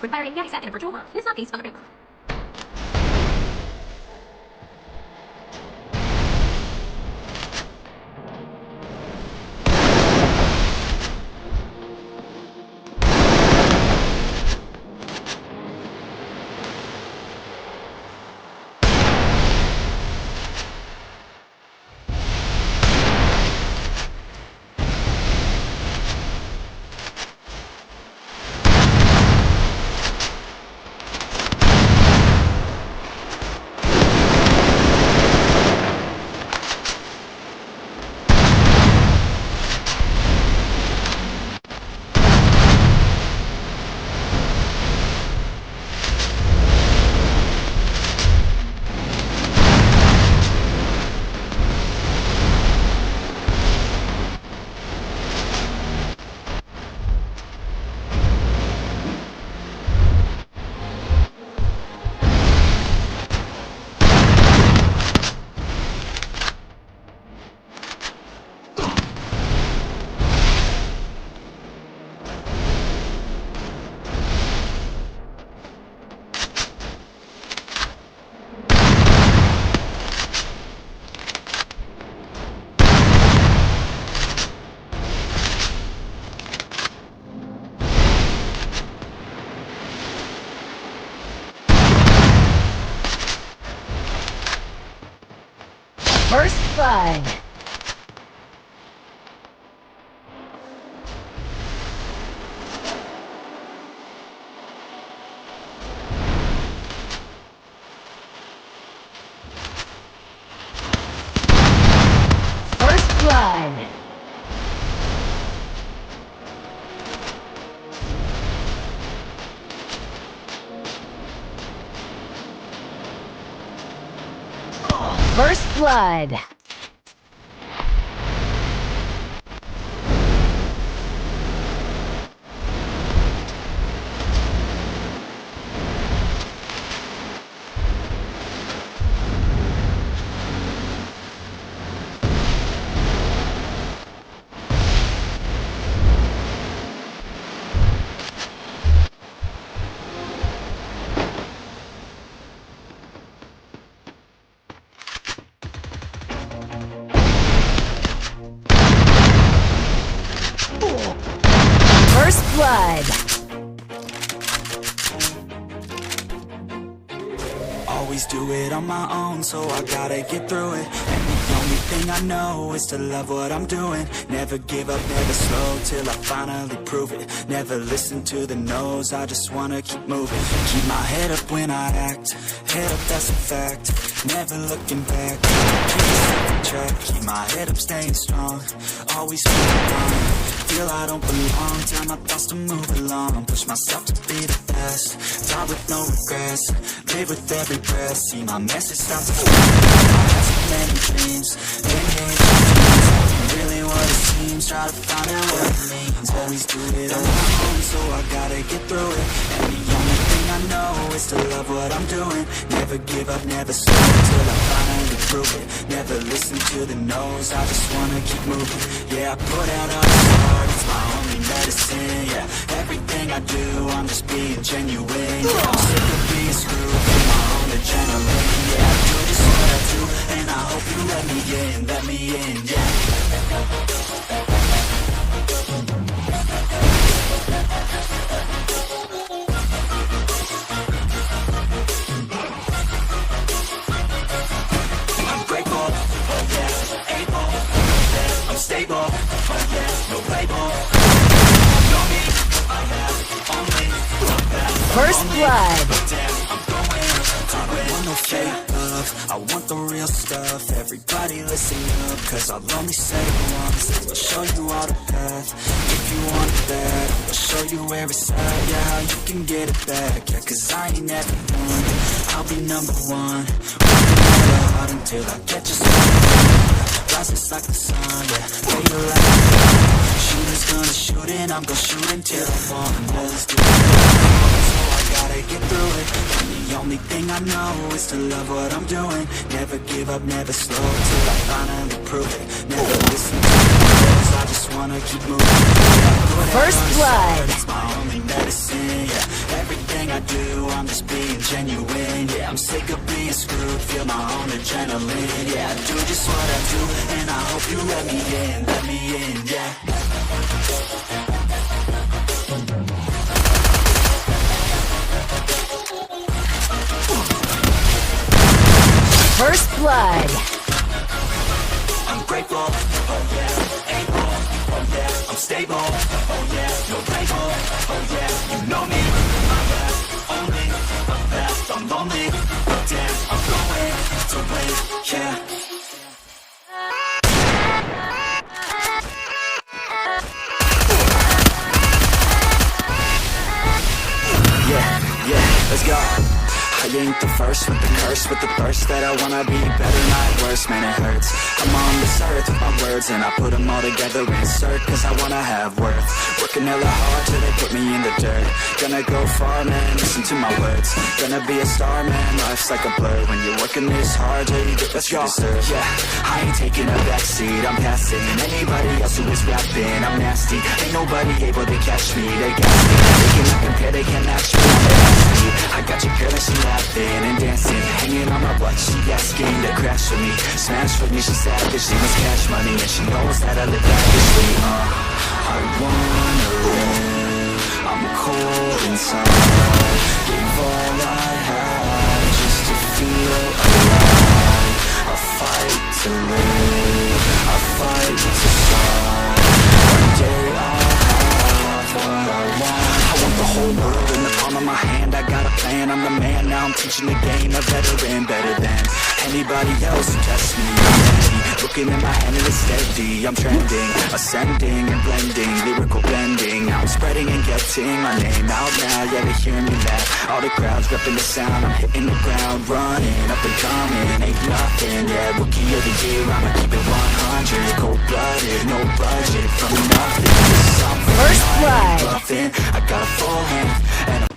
requiring getting set in a virtual world. It is not based on the real world. First blood. First blood. First blood. First blood. Always do it on my own, so I gotta get through it. And the only thing I know is to love what I'm doing. Never give up, never slow, till I finally prove it. Never listen to the no's, I just wanna keep moving. Keep my head up when I act, head up, that's a fact. Never looking back, keep myself on track. Keep my head up, staying strong, always feeling on. Feel I don't belong, tell my thoughts to move along. Push myself to be the best, die with no regrets. Live with every breath, see my message start to fly. I have so many dreams, they ain't really what it seems. Try to find out what it means. Always do it on my own, so I gotta get through it. And the only thing I know is to love what I'm doing. Never give up, never slow, till I finally prove it. Never listen to the no's, I just wanna keep moving. Yeah, I put out all this art, it's my only medicine. Yeah, everything I do, I'm just being genuine. Yeah, I'm sick of being screwed with my own adrenaline. Yeah, I do just what I do, and I hope you let me in, yeah. I'm grateful, oh yeah, able, yeah, I'm stable, oh yeah, no label. Know me, I have only one path. First blood. I don't want no fake love, I want the real stuff. Everybody listen up, cause I'll only say it once. I'll show you all the path, if you want that. I'll show you where it's at, yeah, how you can get it back. Yeah, cause I ain't never won, I'll be number one. Working hard until I get just rises like the sun, yeah, later like the sun. Shooters gonna shoot and I'm gonna shoot until I'm on. Let's do it, so I gotta get through it. And the only thing I know is to love what I'm doing. Never give up, never slow, till I finally prove it. Never listen to the words, I just wanna keep moving. Yeah, First blood. It's my only medicine, yeah. Everything everything I do, I'm just being genuine. Yeah, I'm sick of being screwed, feel my own adrenaline. Yeah, I do just what I do, and I hope you let me in, yeah. First blood. I'm grateful, oh yeah, able, oh yeah, I'm stable, oh yeah, no label, oh yeah, you know me, my last, only, the best, I'm lonely, but damn, I'm going to win, yeah. Yeah, let's go. I ain't the first with the curse, with the burst that I wanna be better, not worse, man it hurts. I'm on this earth with my words and I put them all together, insert, cause I wanna have worth. Working hella hard till they put me in the dirt. Gonna go far, man, listen to my words. Gonna be a star, man, life's like a blur. When you're working this hard till you get what you deserve. Yeah, I ain't taking a backseat, I'm passing anybody else who is rapping. I'm nasty, ain't nobody able to catch me. They got me, they cannot compare, they can't match me. I got your girl and she laughing and dancing, hanging on my butt, she asking to crash with me. Smash with me, she savage, she must cash money, and she knows that I live lavishly. I wanna live, I'm cold inside. Give all I have just to feel alive. I fight to live, I fight to survive. One day I'll have what I want. I want the whole world in the palm of my hand. I got a plan, I'm the man. Now I'm teaching the game, a veteran, better than anybody else who tests me. I'm ready, looking in my hand and it's steady. I'm trending, ascending and blending, lyrical blending. I'm spreading and getting my name out now. Yeah, they hear me laugh. All the crowds repping the sound. I'm hitting the ground, running, up and coming. Ain't nothing, yeah, rookie of the year. I'ma keep it 100, cold-blooded, no budget, from nothing to something. First blood. I got a full hand and a